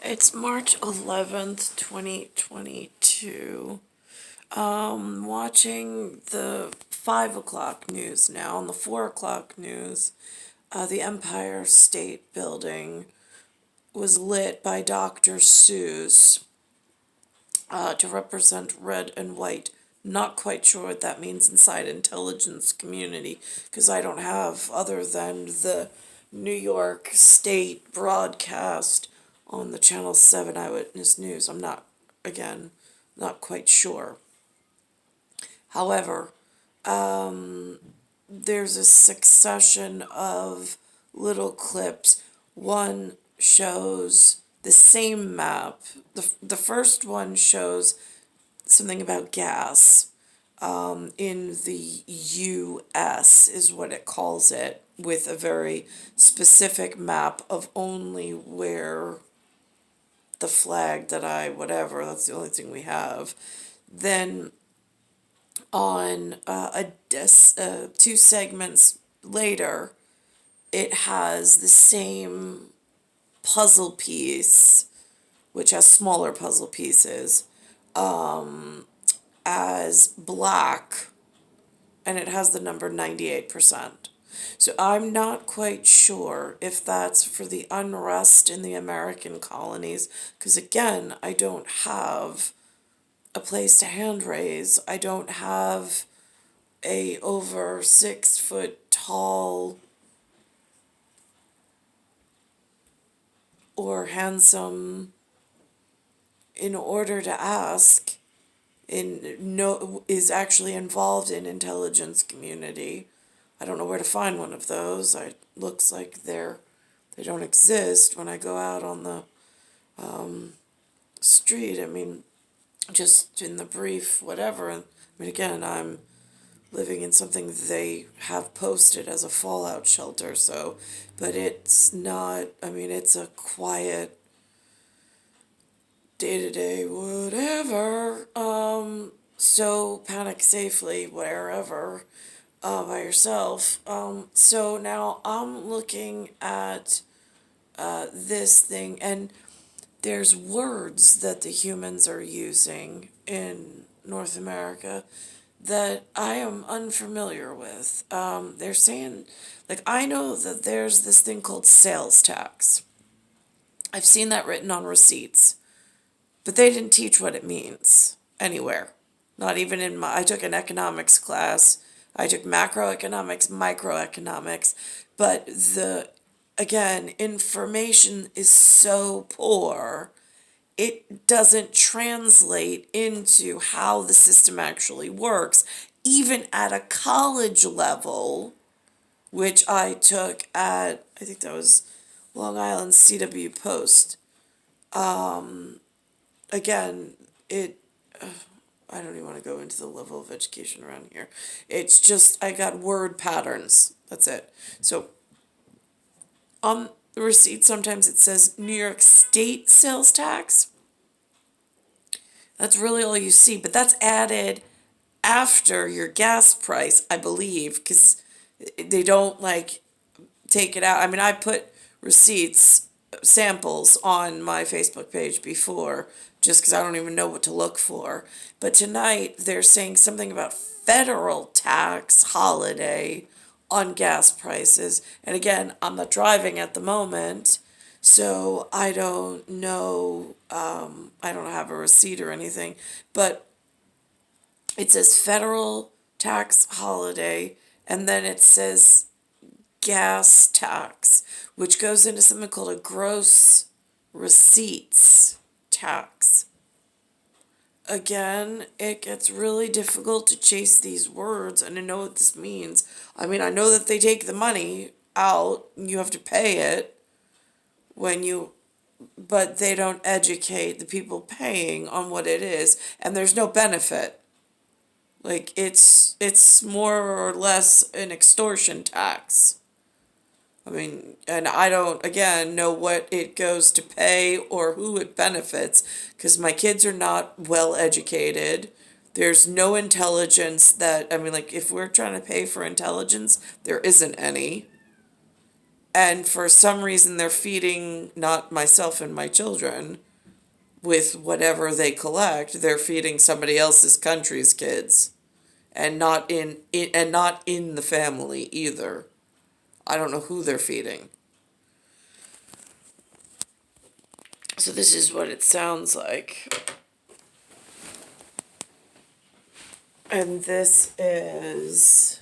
It's March 11th, 2022. Watching the 5 o'clock news now. On the 4 o'clock news, the Empire State Building was lit by Dr. Seuss to represent red and white. Not quite sure what that means inside intelligence community because I don't have other than the New York State broadcast on the Channel 7 Eyewitness News. I'm not, again, not quite sure. However, there's a succession of little clips. One shows the same map. The first one shows something about gas in the U.S. is what it calls it, with a very specific map of only where the flag whatever, that's the only thing we have. Then on two segments later, it has the same puzzle piece, which has smaller puzzle pieces, as black, and it has the number 98%. So I'm not quite sure if that's for the unrest in the American colonies, because again, I don't have a place to hand raise. I don't have a over 6 foot tall or handsome in order to ask is actually involved in intelligence community. I don't know where to find one of those. Looks like they don't exist when I go out on the street. I mean, just in the brief whatever. I mean, again, I'm living in something they have posted as a fallout shelter, so, but it's not, I mean, it's a quiet day-to-day whatever. So panic safely wherever, by yourself. So now I'm looking at this thing, and there's words that the humans are using in North America that I am unfamiliar with. They're saying, like, I know that there's this thing called sales tax. I've seen that written on receipts, but they didn't teach what it means anywhere. Not even I took an economics class. I took macroeconomics, microeconomics, but again, information is so poor, it doesn't translate into how the system actually works, even at a college level, which I took at, I think that was Long Island CW Post. Again, I don't even want to go into the level of education around here. It's just, I got word patterns. That's it. So on the receipt, sometimes it says New York State sales tax. That's really all you see, but that's added after your gas price, I believe, because they don't like take it out. I mean, I put receipts, samples on my Facebook page before, just because I don't even know what to look for. But tonight they're saying something about federal tax holiday on gas prices. And again, I'm not driving at the moment, so I don't know. I don't have a receipt or anything, but it says federal tax holiday, and then it says gas tax, which goes into something called a gross receipts tax. Again, it gets really difficult to chase these words and to know what this means. I mean, I know that they take the money out and you have to pay it but they don't educate the people paying on what it is, and there's no benefit. Like, it's more or less an extortion tax. I mean, and I don't, again, know what it goes to pay or who it benefits, because my kids are not well educated. There's no intelligence I mean, like, if we're trying to pay for intelligence, there isn't any. And for some reason, they're feeding not myself and my children with whatever they collect. They're feeding somebody else's country's kids, and not in the family either. I don't know who they're feeding. So this is what it sounds like. And this is,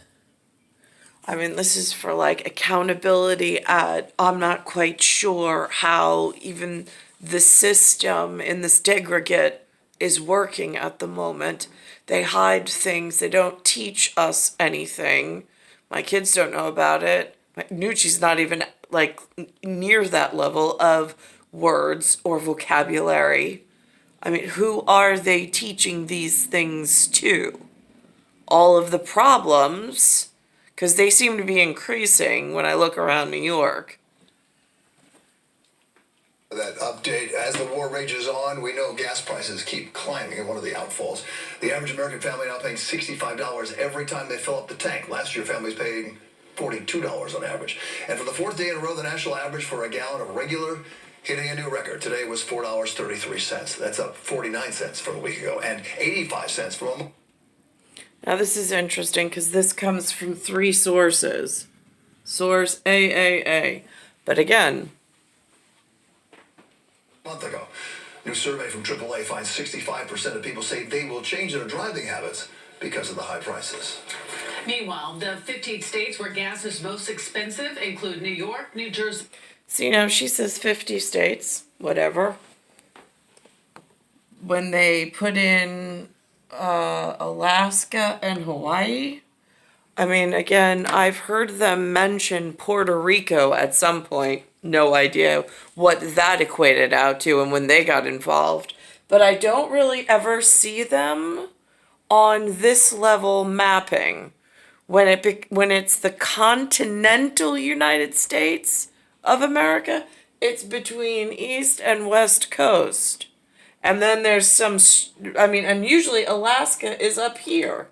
I mean, this is for like accountability at, I'm not quite sure how even the system in this degregate is working at the moment. They hide things, they don't teach us anything. My kids don't know about it. Nucci's not even like near that level of words or vocabulary. I mean, who are they teaching these things to? All of the problems, because they seem to be increasing when I look around New York. That update, as the war rages on, we know gas prices keep climbing in one of the outfalls. The average American family now paying $65 every time they fill up the tank. Last year, families paying $42 on average. And for the fourth day in a row, the national average for a gallon of regular hitting a new record. Today was $4.33. That's up 49 cents from a week ago and 85 cents from... Now this is interesting because this comes from 3 sources. Source AAA. But again, a month ago, new survey from AAA finds 65% of people say they will change their driving habits because of the high prices. Meanwhile, the 15 states where gas is most expensive include New York, New Jersey. See, now she says 50 states, whatever. When they put in Alaska and Hawaii, I mean, again, I've heard them mention Puerto Rico at some point. No idea what that equated out to and when they got involved. But I don't really ever see them on this level mapping. When it's the continental United States of America, it's between East and West Coast. And then there's some, and usually Alaska is up here.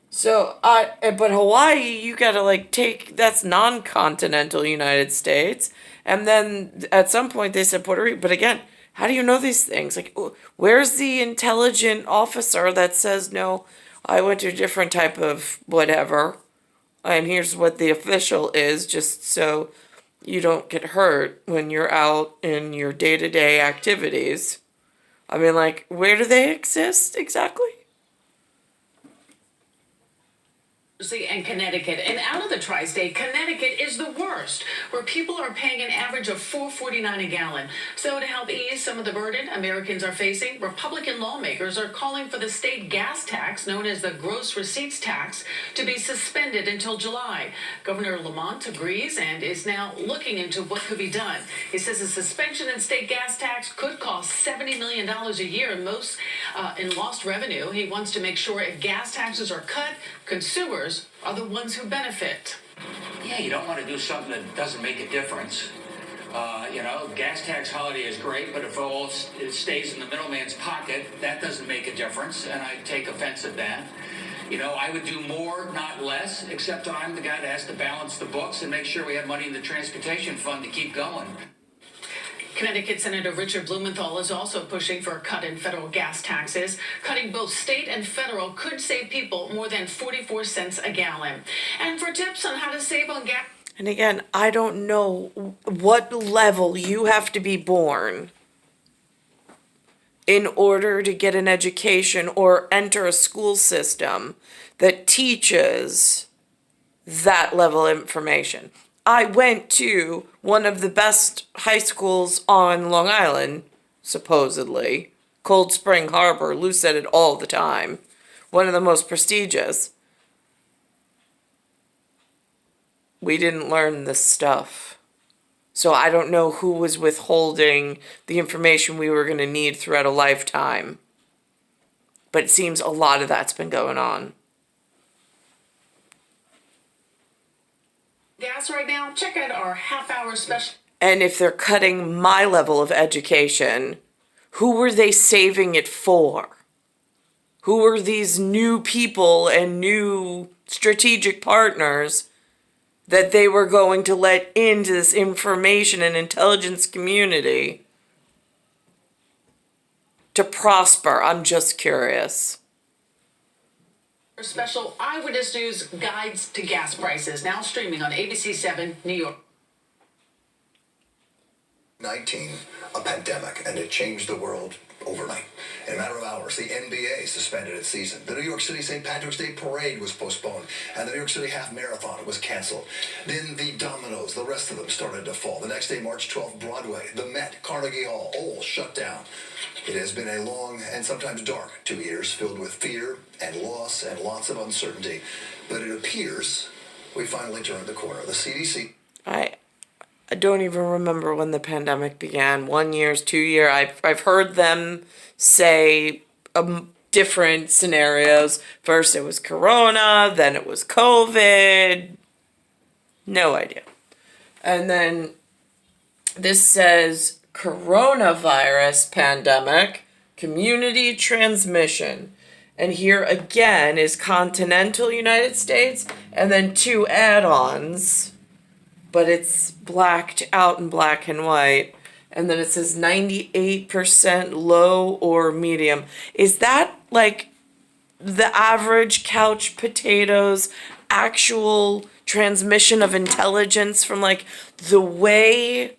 So, but Hawaii, you gotta that's non-continental United States. And then at some point they said Puerto Rico. But again, how do you know these things? Like, where's the intelligent officer that says, no, I went to a different type of whatever, and here's what the official is, just so you don't get hurt when you're out in your day-to-day activities. I mean, where do they exist exactly? And Connecticut. And out of the tri-state, Connecticut is the worst, where people are paying an average of $4.49 a gallon. So to help ease some of the burden Americans are facing, Republican lawmakers are calling for the state gas tax, known as the gross receipts tax, to be suspended until July. Governor Lamont agrees and is now looking into what could be done. He says a suspension in state gas tax could cost $70 million a year in lost revenue. He wants to make sure if gas taxes are cut, consumers are the ones who benefit. Yeah, you don't want to do something that doesn't make a difference. Gas tax holiday is great, but if it stays in the middleman's pocket, that doesn't make a difference, and I take offense at that. I would do more, not less, except that I'm the guy that has to balance the books and make sure we have money in the transportation fund to keep going. Connecticut Senator Richard Blumenthal is also pushing for a cut in federal gas taxes. Cutting both state and federal could save people more than 44 cents a gallon. And for tips on how to save on gas... And again, I don't know what level you have to be born in order to get an education or enter a school system that teaches that level of information. I went to one of the best high schools on Long Island, supposedly. Cold Spring Harbor. Lou said it all the time. One of the most prestigious. We didn't learn this stuff. So I don't know who was withholding the information we were going to need throughout a lifetime. But it seems a lot of that's been going on. Gas right now, check out our half-hour special. And if they're cutting my level of education, who were they saving it for? Who were these new people and new strategic partners that they were going to let into this information and intelligence community to prosper? I'm just curious. Special Eyewitness News Guides to Gas Prices, now streaming on ABC7 New York. 19, a pandemic, and it changed the world overnight. In a matter of hours, the NBA suspended its season. The New York City St. Patrick's Day Parade was postponed, and the New York City Half Marathon was canceled. Then the dominoes, the rest of them started to fall. The next day, March 12th, Broadway, the Met, Carnegie Hall, all shut down. It has been a long and sometimes dark 2 years filled with fear and loss and lots of uncertainty. But it appears we finally turned the corner. The CDC... I don't even remember when the pandemic began. 1 year, 2 year. I've heard them say different scenarios. First it was Corona, then it was COVID. No idea. And then this says coronavirus pandemic, community transmission. And here again is continental United States, and then 2 add-ons. But it's blacked out in black and white. And then it says 98% low or medium. Is that like the average couch potatoes actual transmission of intelligence from like the way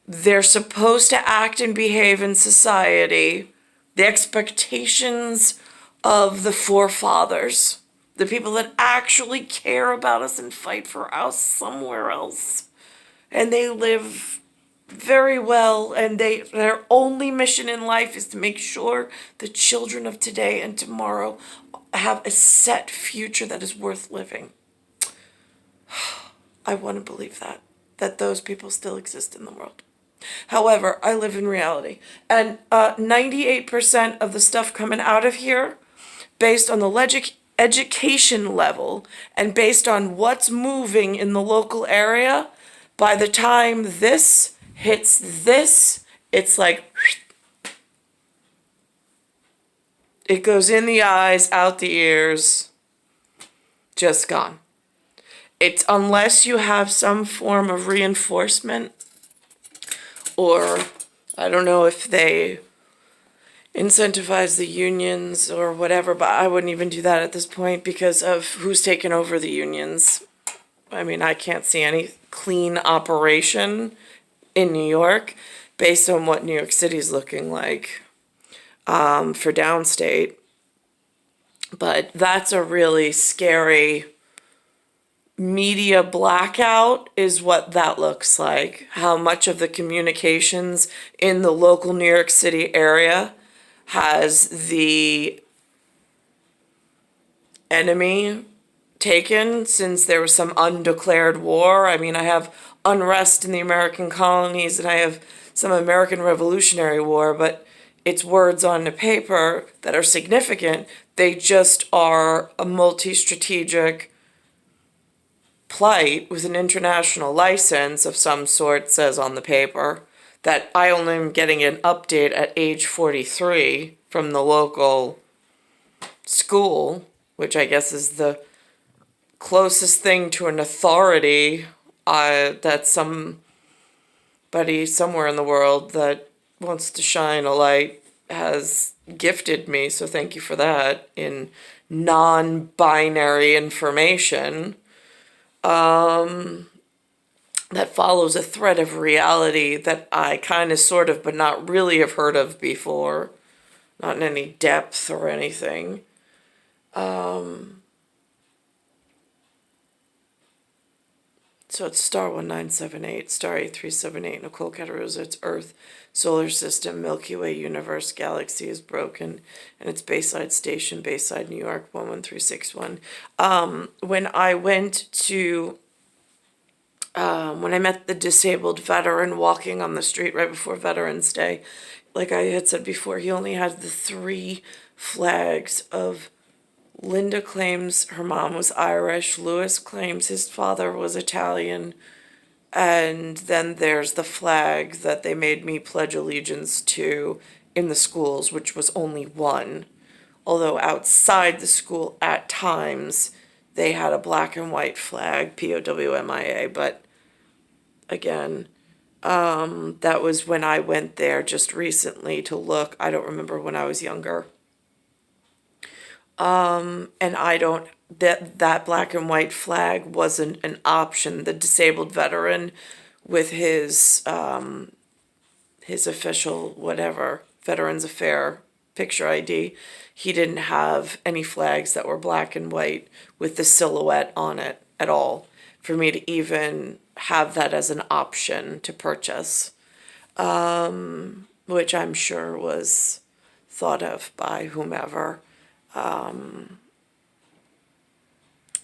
they're supposed to act and behave in society, the expectations of the forefathers? The people that actually care about us and fight for us somewhere else. And they live very well, and their only mission in life is to make sure the children of today and tomorrow have a set future that is worth living. I want to believe that those people still exist in the world. However, I live in reality. And 98% of the stuff coming out of here, based on the education level and based on what's moving in the local area, by the time this hits this, it's like it goes in the eyes, out the ears, just gone. It's unless you have some form of reinforcement, or I don't know if they incentivize the unions or whatever, but I wouldn't even do that at this point because of who's taken over the unions. I mean, I can't see any clean operation in New York based on what New York City's looking like for downstate. But that's a really scary media blackout is what that looks like. How much of the communications in the local New York City area has the enemy taken since there was some undeclared war. I mean, I have unrest in the American colonies and I have some American Revolutionary War, but it's words on the paper that are significant. They just are a multi-strategic plight with an international license of some sort, says on the paper, that I only am getting an update at age 43 from the local school, which I guess is the closest thing to an authority that somebody somewhere in the world that wants to shine a light has gifted me. So thank you for that in non-binary information. That follows a thread of reality that I kind of, sort of, but not really have heard of before. Not in any depth or anything. So it's star 1978, star 8378, Nicole, Cattaruzza, it's Earth, solar system, Milky Way, universe, galaxy is broken, and it's Bayside Station, Bayside, New York, 11361. When I went to... when I met the disabled veteran walking on the street right before Veterans Day, like I had said before, he only had the 3 flags of Linda claims her mom was Irish, Louis claims his father was Italian, and then there's the flag that they made me pledge allegiance to in the schools, which was only 1. Although outside the school at times they had a black and white flag, POWMIA, but again, that was when I went there just recently to look. I don't remember when I was younger. And I don't, that black and white flag wasn't an option. The disabled veteran with his official whatever, Veterans Affair picture ID, he didn't have any flags that were black and white with the silhouette on it at all for me to even have that as an option to purchase, which I'm sure was thought of by whomever.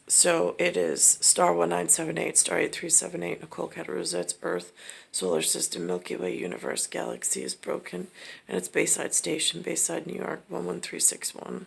So it is star 1978, star 8378, Nicole, Cattaruzza, it's Earth, solar system, Milky Way, universe, galaxy is broken, and it's Bayside Station, Bayside, New York, 11361.